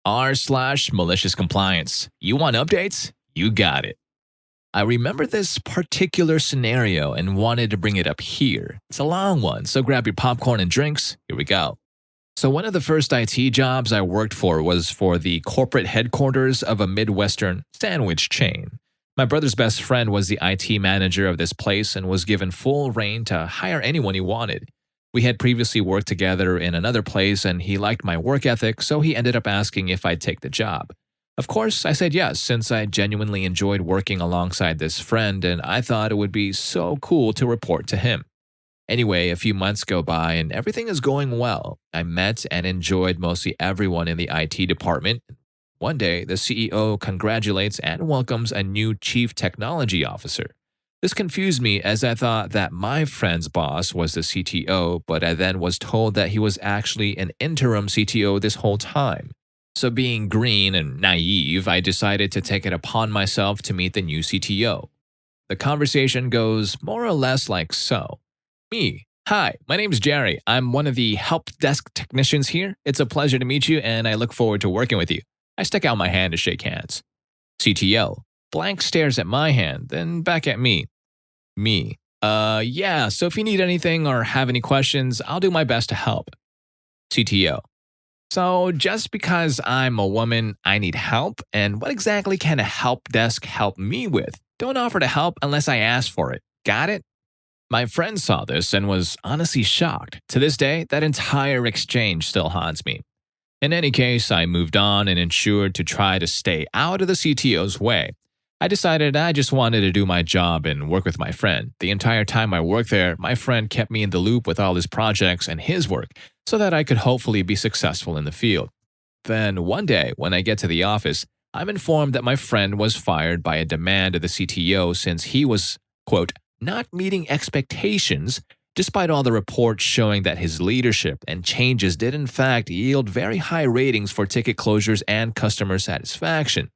r/malicious compliance. You want updates? You got it. I remember this particular scenario and wanted to bring it up here. It's a long one, so grab your popcorn and drinks. Here we go. So one of the first IT jobs I worked for was for the corporate headquarters of a Midwestern sandwich chain. My brother's best friend was the IT manager of this place and was given full reign to hire anyone he wanted. We had previously worked together in another place and he liked my work ethic, so he ended up asking if I'd take the job. Of course, I said yes, since I genuinely enjoyed working alongside this friend and I thought it would be so cool to report to him. Anyway, a few months go by and everything is going well. I met and enjoyed mostly everyone in the IT department. One day, the CEO congratulates and welcomes a new chief technology officer. This confused me as I thought that my friend's boss was the CTO, but I then was told that he was actually an interim CTO this whole time. So being green and naive, I decided to take it upon myself to meet the new CTO. The conversation goes more or less like so. Me. Hi, my name's Jerry. I'm one of the help desk technicians here. It's a pleasure to meet you and I look forward to working with you. I stick out my hand to shake hands. CTO. Blank stares at my hand, then back at me. Me. Yeah, so if you need anything or have any questions, I'll do my best to help. CTO. So just because I'm a woman, I need help? And what exactly can a help desk help me with? Don't offer to help unless I ask for it. Got it? My friend saw this and was honestly shocked. To this day, that entire exchange still haunts me. In any case, I moved on and ensured to try to stay out of the CTO's way. I decided I just wanted to do my job and work with my friend. The entire time I worked there, my friend kept me in the loop with all his projects and his work so that I could hopefully be successful in the field. Then one day, when I get to the office, I'm informed that my friend was fired by a demand of the CTO since he was, quote, not meeting expectations, despite all the reports showing that his leadership and changes did in fact yield very high ratings for ticket closures and customer satisfaction.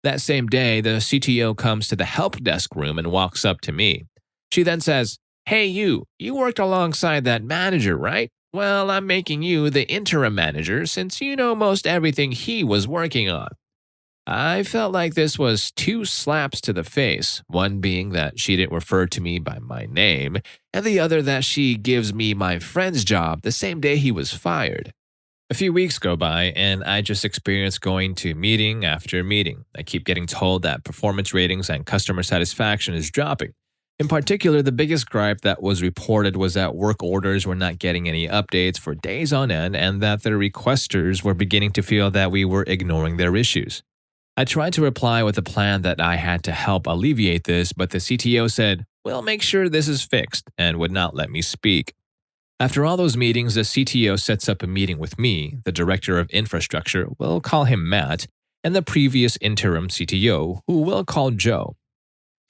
That same day, the CTO comes to the help desk room and walks up to me. She then says, "Hey you worked alongside that manager, right? Well, I'm making you the interim manager since you know most everything he was working on." I felt like this was two slaps to the face, one being that she didn't refer to me by my name, and the other that she gives me my friend's job the same day he was fired. A few weeks go by, and I just experience going to meeting after meeting. I keep getting told that performance ratings and customer satisfaction is dropping. In particular, the biggest gripe that was reported was that work orders were not getting any updates for days on end and that the requesters were beginning to feel that we were ignoring their issues. I tried to reply with a plan that I had to help alleviate this, but the CTO said, "We'll make sure this is fixed," and would not let me speak. After all those meetings, the CTO sets up a meeting with me, the director of infrastructure, we'll call him Matt, and the previous interim CTO, who we'll call Joe.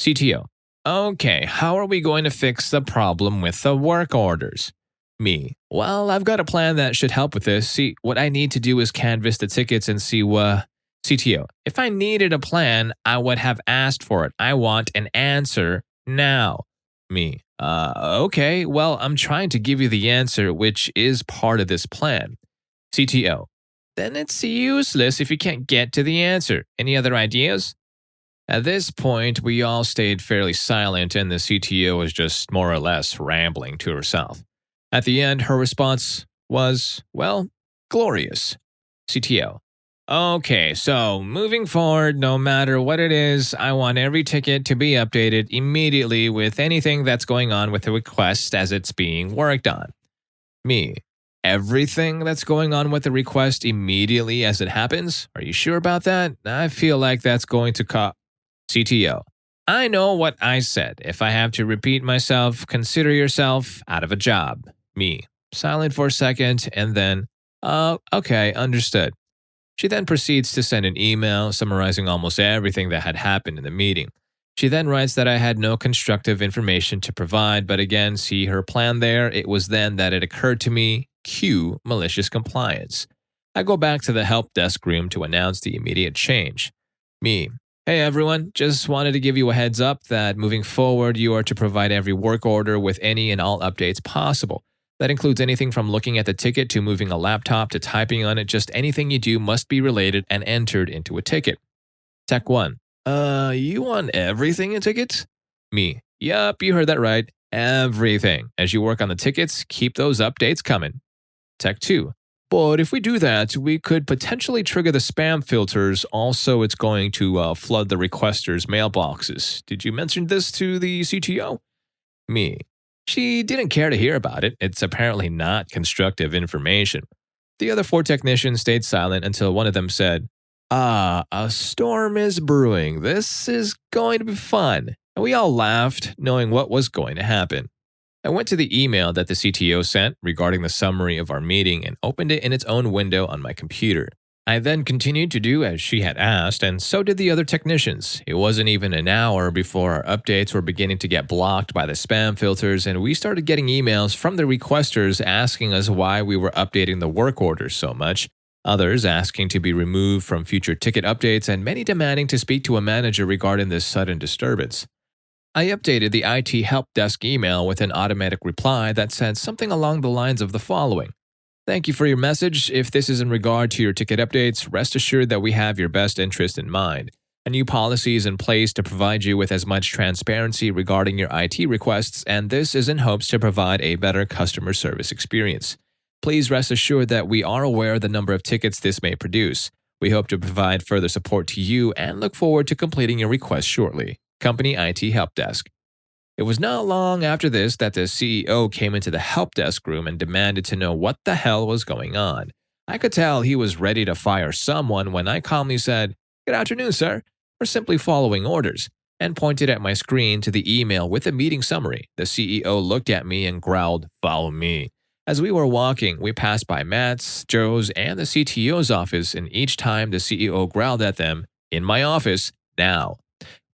CTO. Okay, how are we going to fix the problem with the work orders? Me. Well, I've got a plan that should help with this. See, what I need to do is canvass the tickets and see CTO. If I needed a plan, I would have asked for it. I want an answer now. Me. Okay, well, I'm trying to give you the answer, which is part of this plan. CTO. Then it's useless if you can't get to the answer. Any other ideas? At this point, we all stayed fairly silent and the CTO was just more or less rambling to herself. At the end, her response was, well, glorious. CTO. Okay, so moving forward, no matter what it is, I want every ticket to be updated immediately with anything that's going on with the request as it's being worked on. Me. Everything that's going on with the request immediately as it happens? Are you sure about that? I feel like that's going to CTO. I know what I said. If I have to repeat myself, consider yourself out of a job. Me. Silent for a second and then, okay, understood. She then proceeds to send an email summarizing almost everything that had happened in the meeting. She then writes that I had no constructive information to provide, but again, see her plan there? It was then that it occurred to me, cue malicious compliance. I go back to the help desk room to announce the immediate change. Me. Hey everyone, just wanted to give you a heads up that moving forward, you are to provide every work order with any and all updates possible. That includes anything from looking at the ticket to moving a laptop to typing on it. Just anything you do must be related and entered into a ticket. Tech 1. You want everything in tickets? Me. Yup, you heard that right. Everything. As you work on the tickets, keep those updates coming. Tech 2. But if we do that, we could potentially trigger the spam filters. Also, it's going to flood the requesters' mailboxes. Did you mention this to the CTO? Me. She didn't care to hear about it. It's apparently not constructive information. The other 4 technicians stayed silent until one of them said, a storm is brewing. This is going to be fun. And we all laughed, knowing what was going to happen. I went to the email that the CTO sent regarding the summary of our meeting and opened it in its own window on my computer. I then continued to do as she had asked, and so did the other technicians. It wasn't even an hour before our updates were beginning to get blocked by the spam filters, and we started getting emails from the requesters asking us why we were updating the work orders so much, others asking to be removed from future ticket updates, and many demanding to speak to a manager regarding this sudden disturbance. I updated the IT help desk email with an automatic reply that said something along the lines of the following. Thank you for your message. If this is in regard to your ticket updates, rest assured that we have your best interest in mind. A new policy is in place to provide you with as much transparency regarding your IT requests, and this is in hopes to provide a better customer service experience. Please rest assured that we are aware of the number of tickets this may produce. We hope to provide further support to you and look forward to completing your request shortly. Company IT Help Desk. It was not long after this that the CEO came into the help desk room and demanded to know what the hell was going on. I could tell he was ready to fire someone when I calmly said, "Good afternoon, sir. We're simply following orders," and pointed at my screen to the email with a meeting summary. The CEO looked at me and growled, "Follow me." As we were walking, we passed by Matt's, Joe's, and the CTO's office, and each time the CEO growled at them, "In my office, now."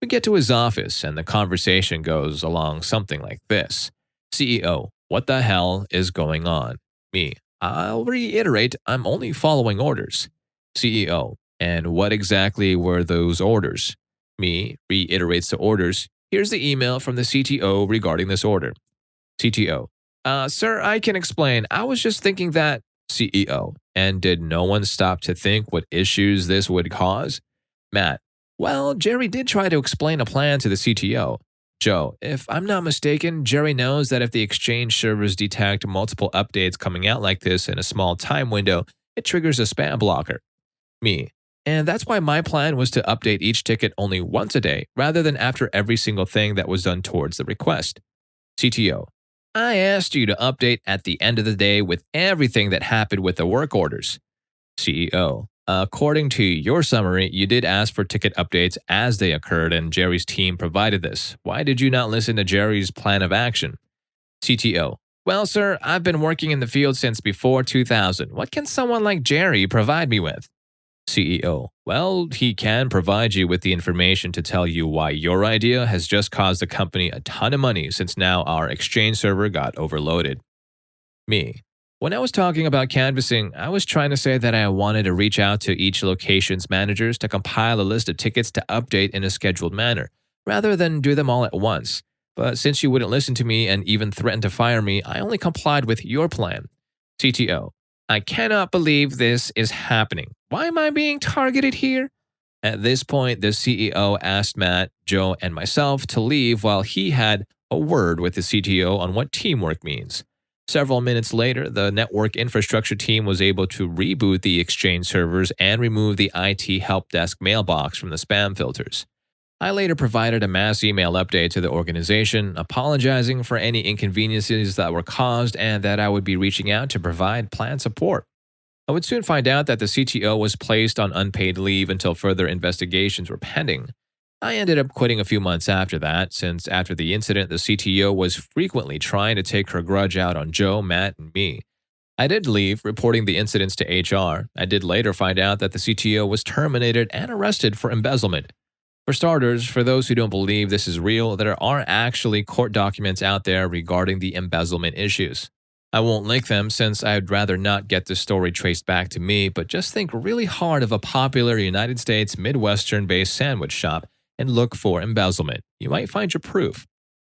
We get to his office, and the conversation goes along something like this. CEO, what the hell is going on? Me, I'll reiterate, I'm only following orders. CEO, and what exactly were those orders? Me, reiterates the orders. Here's the email from the CTO regarding this order. CTO, sir, I can explain. I was just thinking that. CEO, and did no one stop to think what issues this would cause? Matt, well, Jerry did try to explain a plan to the CTO. Joe, if I'm not mistaken, Jerry knows that if the Exchange servers detect multiple updates coming out like this in a small time window, it triggers a spam blocker. Me, and that's why my plan was to update each ticket only once a day, rather than after every single thing that was done towards the request. CTO, I asked you to update at the end of the day with everything that happened with the work orders. CEO, according to your summary, you did ask for ticket updates as they occurred, and Jerry's team provided this. Why did you not listen to Jerry's plan of action? CTO, well, sir, I've been working in the field since before 2000. What can someone like Jerry provide me with? CEO, well, he can provide you with the information to tell you why your idea has just caused the company a ton of money since now our Exchange server got overloaded. Me, when I was talking about canvassing, I was trying to say that I wanted to reach out to each location's managers to compile a list of tickets to update in a scheduled manner, rather than do them all at once. But since you wouldn't listen to me and even threatened to fire me, I only complied with your plan. CTO, I cannot believe this is happening. Why am I being targeted here? At this point, the CEO asked Matt, Joe, and myself to leave while he had a word with the CTO on what teamwork means. Several minutes later, the network infrastructure team was able to reboot the Exchange servers and remove the IT help desk mailbox from the spam filters. I later provided a mass email update to the organization, apologizing for any inconveniences that were caused and that I would be reaching out to provide planned support. I would soon find out that the CTO was placed on unpaid leave until further investigations were pending. I ended up quitting a few months after that, since after the incident, the CTO was frequently trying to take her grudge out on Joe, Matt, and me. I did leave, reporting the incidents to HR. I did later find out that the CTO was terminated and arrested for embezzlement. For starters, for those who don't believe this is real, there are actually court documents out there regarding the embezzlement issues. I won't link them since I'd rather not get this story traced back to me, but just think really hard of a popular United States Midwestern-based sandwich shop and look for embezzlement. You might find your proof.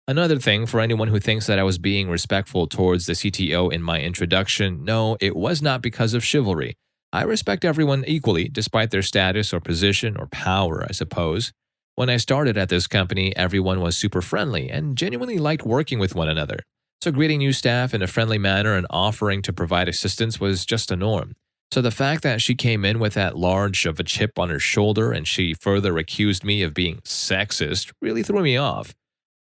Another thing for anyone who thinks that I was being respectful towards the CTO in my introduction, no, it was not because of chivalry. I respect everyone equally, despite their status or position or power, I suppose. When I started at this company, everyone was super friendly and genuinely liked working with one another. So greeting new staff in a friendly manner and offering to provide assistance was just a norm. So the fact that she came in with that large of a chip on her shoulder and she further accused me of being sexist really threw me off.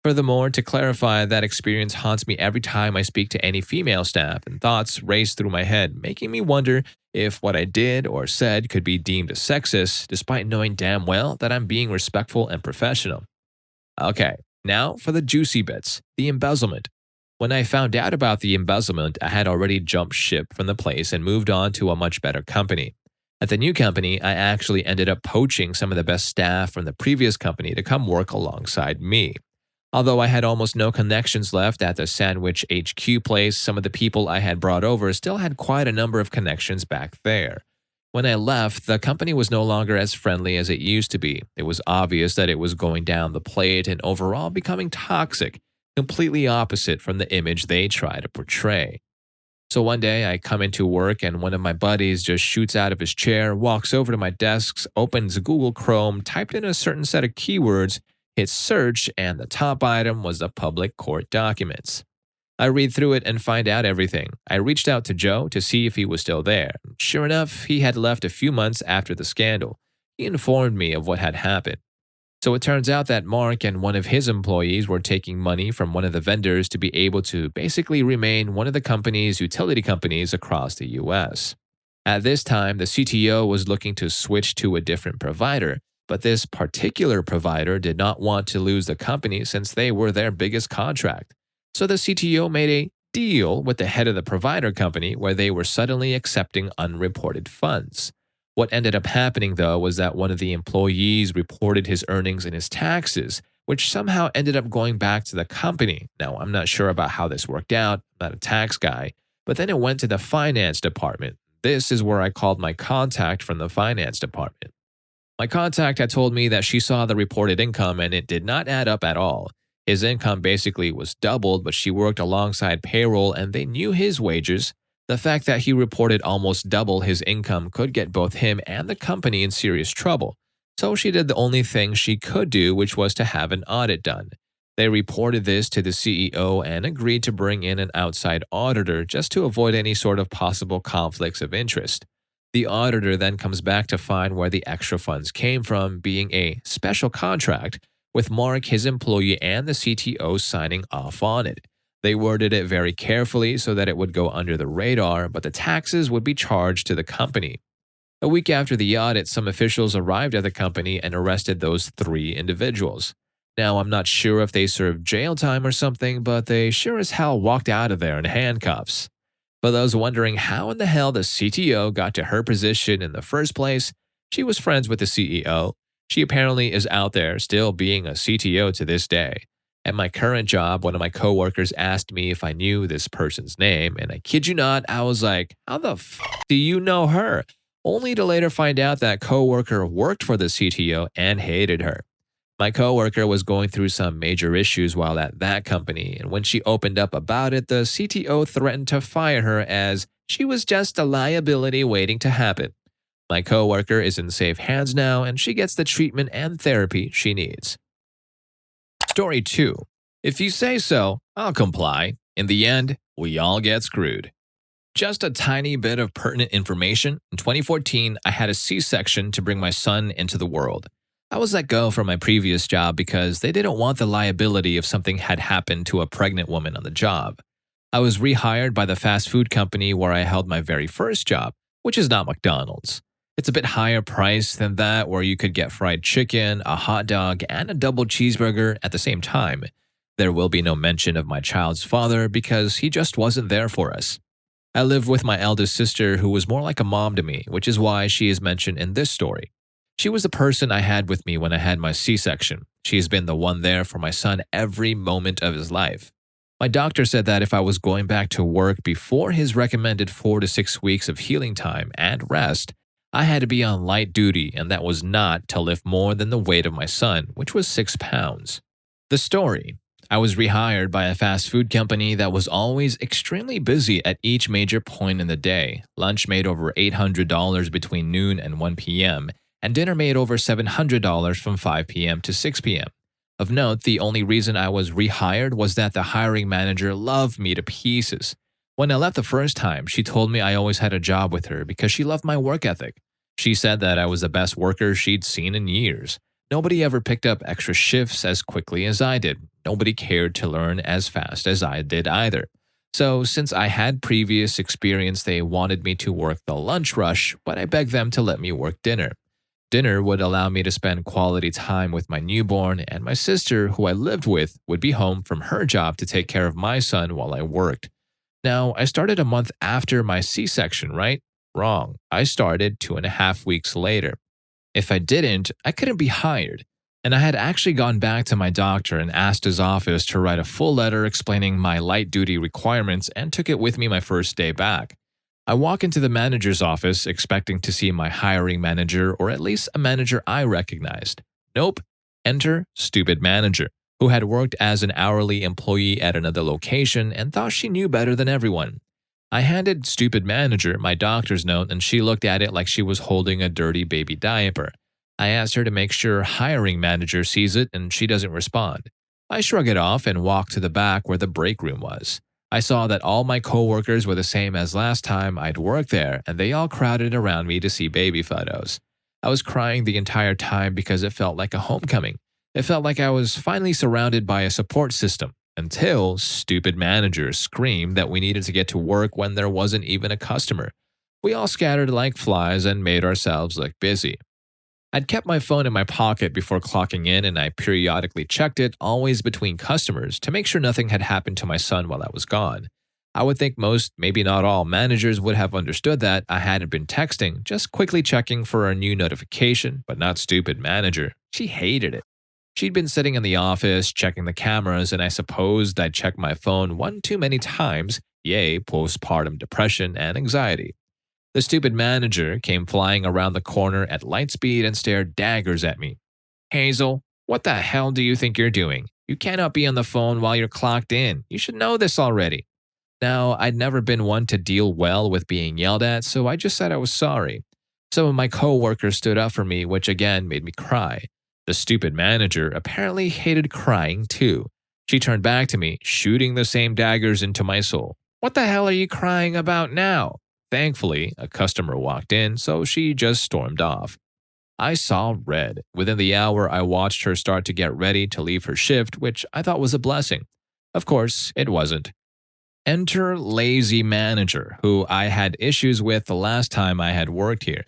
Furthermore, to clarify, that experience haunts me every time I speak to any female staff, and thoughts race through my head, making me wonder if what I did or said could be deemed sexist, despite knowing damn well that I'm being respectful and professional. Okay, now for the juicy bits, the embezzlement. When I found out about the embezzlement, I had already jumped ship from the place and moved on to a much better company. At the new company, I actually ended up poaching some of the best staff from the previous company to come work alongside me. Although I had almost no connections left at the Sandwich HQ place, some of the people I had brought over still had quite a number of connections back there. When I left, the company was no longer as friendly as it used to be. It was obvious that it was going down the plate and overall becoming toxic, completely opposite from the image they try to portray. So one day I come into work and one of my buddies just shoots out of his chair, walks over to my desk, opens Google Chrome, typed in a certain set of keywords, hit search, and the top item was the public court documents. I read through it and find out everything. I reached out to Joe to see if he was still there. Sure enough, he had left a few months after the scandal. He informed me of what had happened. So it turns out that Mark and one of his employees were taking money from one of the vendors to be able to basically remain one of the company's utility companies across the US. At this time, the CTO was looking to switch to a different provider, but this particular provider did not want to lose the company since they were their biggest contract. So the CTO made a deal with the head of the provider company where they were suddenly accepting unreported funds. What ended up happening, though, was that one of the employees reported his earnings and his taxes, which somehow ended up going back to the company. Now, I'm not sure about how this worked out. I'm not a tax guy. But then it went to the finance department. This is where I called my contact from the finance department. My contact had told me that she saw the reported income and it did not add up at all. His income basically was doubled, but she worked alongside payroll and they knew his wages. The fact that he reported almost double his income could get both him and the company in serious trouble. So she did the only thing she could do, which was to have an audit done. They reported this to the CEO and agreed to bring in an outside auditor just to avoid any sort of possible conflicts of interest. The auditor then comes back to find where the extra funds came from, being a special contract, with Mark, his employee, and the CTO signing off on it. They worded it very carefully so that it would go under the radar, but the taxes would be charged to the company. A week after the audit, some officials arrived at the company and arrested those 3 individuals. Now, I'm not sure if they served jail time or something, but they sure as hell walked out of there in handcuffs. For those wondering how in the hell the CTO got to her position in the first place, she was friends with the CEO. She apparently is out there still being a CTO to this day. At my current job, one of my coworkers asked me if I knew this person's name, and I kid you not, I was like, how the f do you know her? Only to later find out that coworker worked for the CTO and hated her. My coworker was going through some major issues while at that company, and when she opened up about it, the CTO threatened to fire her as she was just a liability waiting to happen. My coworker is in safe hands now, and she gets the treatment and therapy she needs. Story 2. If you say so, I'll comply. In the end, we all get screwed. Just a tiny bit of pertinent information. In 2014, I had a C-section to bring my son into the world. I was let go from my previous job because they didn't want the liability if something had happened to a pregnant woman on the job. I was rehired by the fast food company where I held my very first job, which is not McDonald's. It's a bit higher price than that, where you could get fried chicken, a hot dog, and a double cheeseburger at the same time. There will be no mention of my child's father because he just wasn't there for us. I lived with my eldest sister, who was more like a mom to me, which is why she is mentioned in this story. She was the person I had with me when I had my C-section. She has been the one there for my son every moment of his life. My doctor said that if I was going back to work before his recommended 4 to 6 weeks of healing time and rest, I had to be on light duty, and that was not to lift more than the weight of my son, which was 6 pounds. The story. I was rehired by a fast food company that was always extremely busy at each major point in the day. Lunch made over $800 between noon and 1 p.m., and dinner made over $700 from 5 p.m. to 6 p.m. Of note, the only reason I was rehired was that the hiring manager loved me to pieces. When I left the first time, she told me I always had a job with her because she loved my work ethic. She said that I was the best worker she'd seen in years. Nobody ever picked up extra shifts as quickly as I did. Nobody cared to learn as fast as I did either. So, since I had previous experience, they wanted me to work the lunch rush, but I begged them to let me work dinner. Dinner would allow me to spend quality time with my newborn, and my sister, who I lived with, would be home from her job to take care of my son while I worked. Now, I started a month after my C-section, right? Wrong. I started 2.5 weeks later. If I didn't, I couldn't be hired. And I had actually gone back to my doctor and asked his office to write a full letter explaining my light duty requirements and took it with me my first day back. I walk into the manager's office expecting to see my hiring manager or at least a manager I recognized. Nope. Enter stupid manager, who had worked as an hourly employee at another location and thought she knew better than everyone. I handed stupid manager my doctor's note and she looked at it like she was holding a dirty baby diaper. I asked her to make sure hiring manager sees it and she doesn't respond. I shrug it off and walk to the back where the break room was. I saw that all my coworkers were the same as last time I'd worked there and they all crowded around me to see baby photos. I was crying the entire time because it felt like a homecoming. It felt like I was finally surrounded by a support system. Until stupid managers screamed that we needed to get to work when there wasn't even a customer. We all scattered like flies and made ourselves look busy. I'd kept my phone in my pocket before clocking in and I periodically checked it, always between customers, to make sure nothing had happened to my son while I was gone. I would think most, maybe not all, managers would have understood that I hadn't been texting, just quickly checking for a new notification, but not stupid manager. She hated it. She'd been sitting in the office, checking the cameras, and I supposed I'd checked my phone one too many times, yay, postpartum depression and anxiety. The stupid manager came flying around the corner at light speed and stared daggers at me. Hazel, what the hell do you think you're doing? You cannot be on the phone while you're clocked in. You should know this already. Now, I'd never been one to deal well with being yelled at, so I just said I was sorry. Some of my coworkers stood up for me, which again made me cry. The stupid manager apparently hated crying too. She turned back to me, shooting the same daggers into my soul. What the hell are you crying about now? Thankfully, a customer walked in, so she just stormed off. I saw red. Within the hour, I watched her start to get ready to leave her shift, which I thought was a blessing. Of course, it wasn't. Enter lazy manager, who I had issues with the last time I had worked here.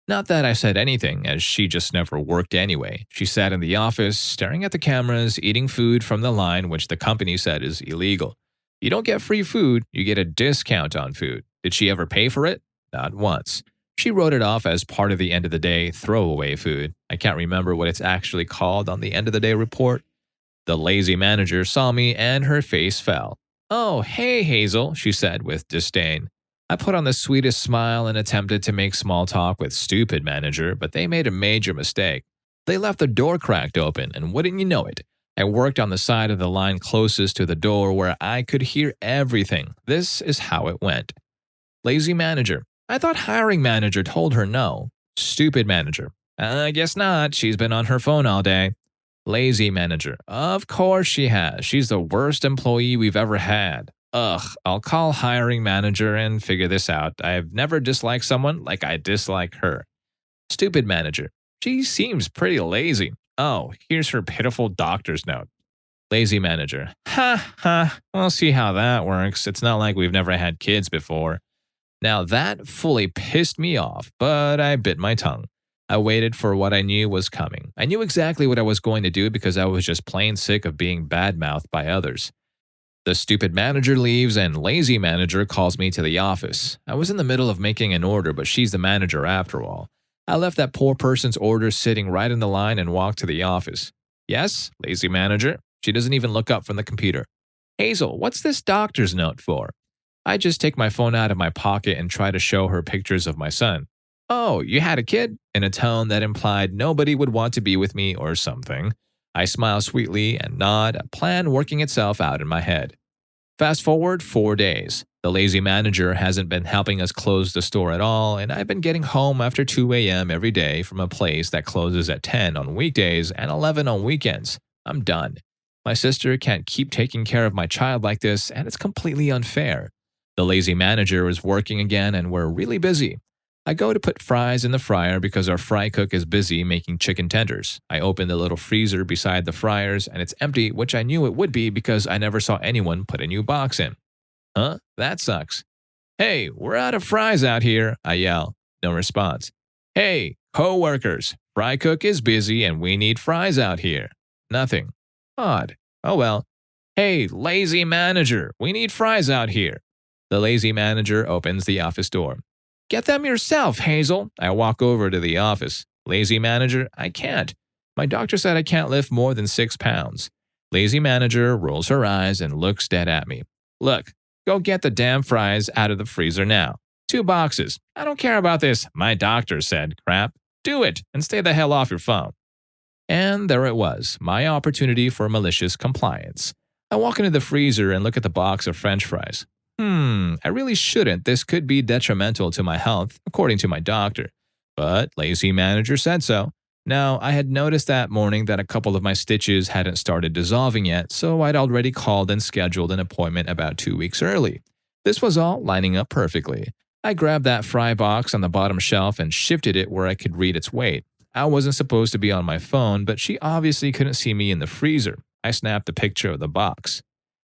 Not that I said anything, as she just never worked anyway. She sat in the office, staring at the cameras, eating food from the line, which the company said is illegal. You don't get free food, you get a discount on food. Did she ever pay for it? Not once. She wrote it off as part of the end of the day throwaway food. I can't remember what it's actually called on the end of the day report. The lazy manager saw me and her face fell. Oh, hey, Hazel, she said with disdain. I put on the sweetest smile and attempted to make small talk with stupid manager, but they made a major mistake. They left the door cracked open, and wouldn't you know it, I worked on the side of the line closest to the door where I could hear everything. This is how it went. Lazy manager. I thought hiring manager told her no. Stupid manager. I guess not. She's been on her phone all day. Lazy manager. Of course she has. She's the worst employee we've ever had. Ugh, I'll call hiring manager and figure this out. I've never disliked someone like I dislike her. Stupid manager. She seems pretty lazy. Oh, here's her pitiful doctor's note. Lazy manager. Ha ha, we'll see how that works. It's not like we've never had kids before. Now that fully pissed me off, but I bit my tongue. I waited for what I knew was coming. I knew exactly what I was going to do because I was just plain sick of being badmouthed by others. The stupid manager leaves and lazy manager calls me to the office. I was in the middle of making an order, but she's the manager after all. I left that poor person's order sitting right in the line and walked to the office. Yes, lazy manager. She doesn't even look up from the computer. Hazel, what's this doctor's note for? I just take my phone out of my pocket and try to show her pictures of my son. Oh, you had a kid? In a tone that implied nobody would want to be with me or something. I smile sweetly and nod, a plan working itself out in my head. Fast forward 4 days. The lazy manager hasn't been helping us close the store at all, and I've been getting home after 2 a.m. every day from a place that closes at 10 on weekdays and 11 on weekends. I'm done. My sister can't keep taking care of my child like this, and it's completely unfair. The lazy manager is working again, and we're really busy. I go to put fries in the fryer because our fry cook is busy making chicken tenders. I open the little freezer beside the fryers, and it's empty, which I knew it would be because I never saw anyone put a new box in. Huh? That sucks. Hey, we're out of fries out here, I yell. No response. Hey, co-workers, fry cook is busy and we need fries out here. Nothing. Odd. Oh well. Hey, lazy manager, we need fries out here. The lazy manager opens the office door. Get them yourself, Hazel. I walk over to the office. Lazy manager, I can't. My doctor said I can't lift more than 6 pounds. Lazy manager rolls her eyes and looks dead at me. Look, go get the damn fries out of the freezer now. 2 boxes. I don't care about this. My doctor said crap. Do it and stay the hell off your phone. And there it was, my opportunity for malicious compliance. I walk into the freezer and look at the box of French fries. I really shouldn't. This could be detrimental to my health, according to my doctor. But lazy manager said so. Now, I had noticed that morning that a couple of my stitches hadn't started dissolving yet, so I'd already called and scheduled an appointment about 2 weeks early. This was all lining up perfectly. I grabbed that fry box on the bottom shelf and shifted it where I could read its weight. I wasn't supposed to be on my phone, but she obviously couldn't see me in the freezer. I snapped a picture of the box.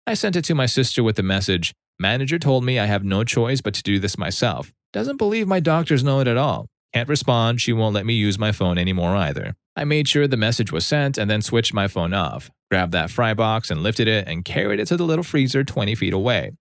I sent it to my sister with the message, Manager told me I have no choice but to do this myself. Doesn't believe my doctor's note at all. Can't respond, she won't let me use my phone anymore either. I made sure the message was sent and then switched my phone off. Grabbed that fry box and lifted it and carried it to the little freezer 20 feet away.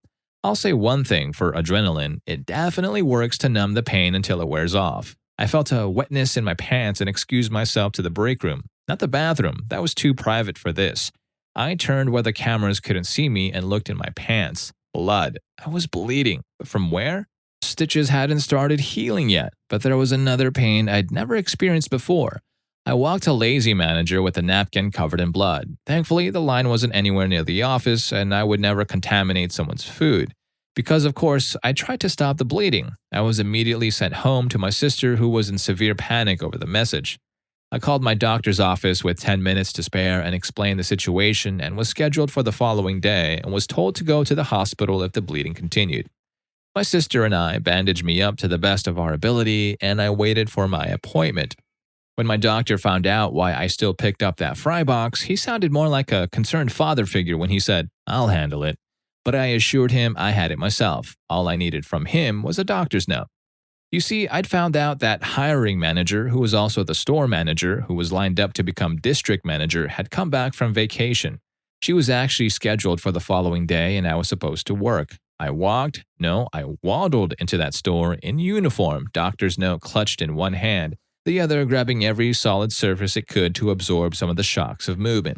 I'll say one thing for adrenaline, it definitely works to numb the pain until it wears off. I felt a wetness in my pants and excused myself to the break room. Not the bathroom, that was too private for this. I turned where the cameras couldn't see me and looked in my pants. Blood. I was bleeding. But from where? Stitches hadn't started healing yet, but there was another pain I'd never experienced before. I walked to lazy manager with a napkin covered in blood. Thankfully, the line wasn't anywhere near the office, and I would never contaminate someone's food. Because, of course, I tried to stop the bleeding. I was immediately sent home to my sister, who was in severe panic over the message. I called my doctor's office with 10 minutes to spare and explained the situation and was scheduled for the following day and was told to go to the hospital if the bleeding continued. My sister and I bandaged me up to the best of our ability, and I waited for my appointment. When my doctor found out why I still picked up that fry box, he sounded more like a concerned father figure when he said, I'll handle it. But I assured him I had it myself. All I needed from him was a doctor's note. You see, I'd found out that hiring manager, who was also the store manager, who was lined up to become district manager, had come back from vacation. She was actually scheduled for the following day and I was supposed to work. I waddled into that store in uniform, doctor's note clutched in one hand, the other grabbing every solid surface it could to absorb some of the shocks of movement.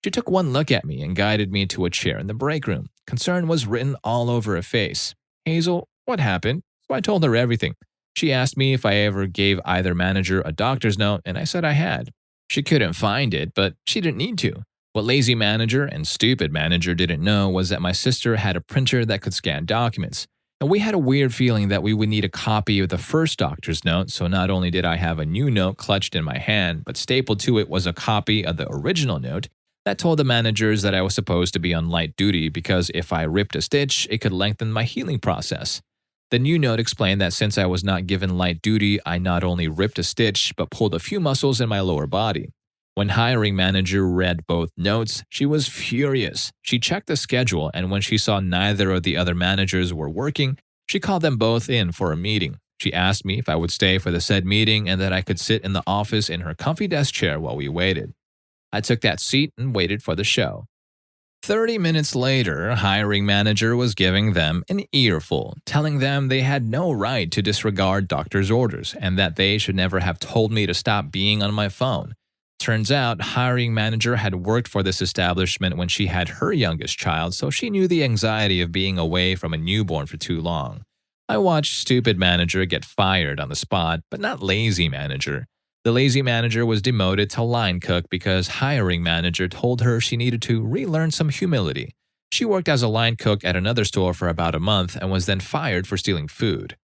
She took one look at me and guided me to a chair in the break room. Concern was written all over her face. Hazel, what happened? So I told her everything. She asked me if I ever gave either manager a doctor's note, and I said I had. She couldn't find it, but she didn't need to. What lazy manager and stupid manager didn't know was that my sister had a printer that could scan documents. And we had a weird feeling that we would need a copy of the first doctor's note, so not only did I have a new note clutched in my hand, but stapled to it was a copy of the original note that told the managers that I was supposed to be on light duty because if I ripped a stitch, it could lengthen my healing process. The new note explained that since I was not given light duty, I not only ripped a stitch, but pulled a few muscles in my lower body. When hiring manager read both notes, she was furious. She checked the schedule, and when she saw neither of the other managers were working, she called them both in for a meeting. She asked me if I would stay for the said meeting and that I could sit in the office in her comfy desk chair while we waited. I took that seat and waited for the show. 30 minutes later, hiring manager was giving them an earful, telling them they had no right to disregard doctor's orders and that they should never have told me to stop being on my phone. Turns out, hiring manager had worked for this establishment when she had her youngest child, so she knew the anxiety of being away from a newborn for too long. I watched stupid manager get fired on the spot, but not lazy manager. The lazy manager was demoted to line cook because hiring manager told her she needed to relearn some humility. She worked as a line cook at another store for about a month and was then fired for stealing food.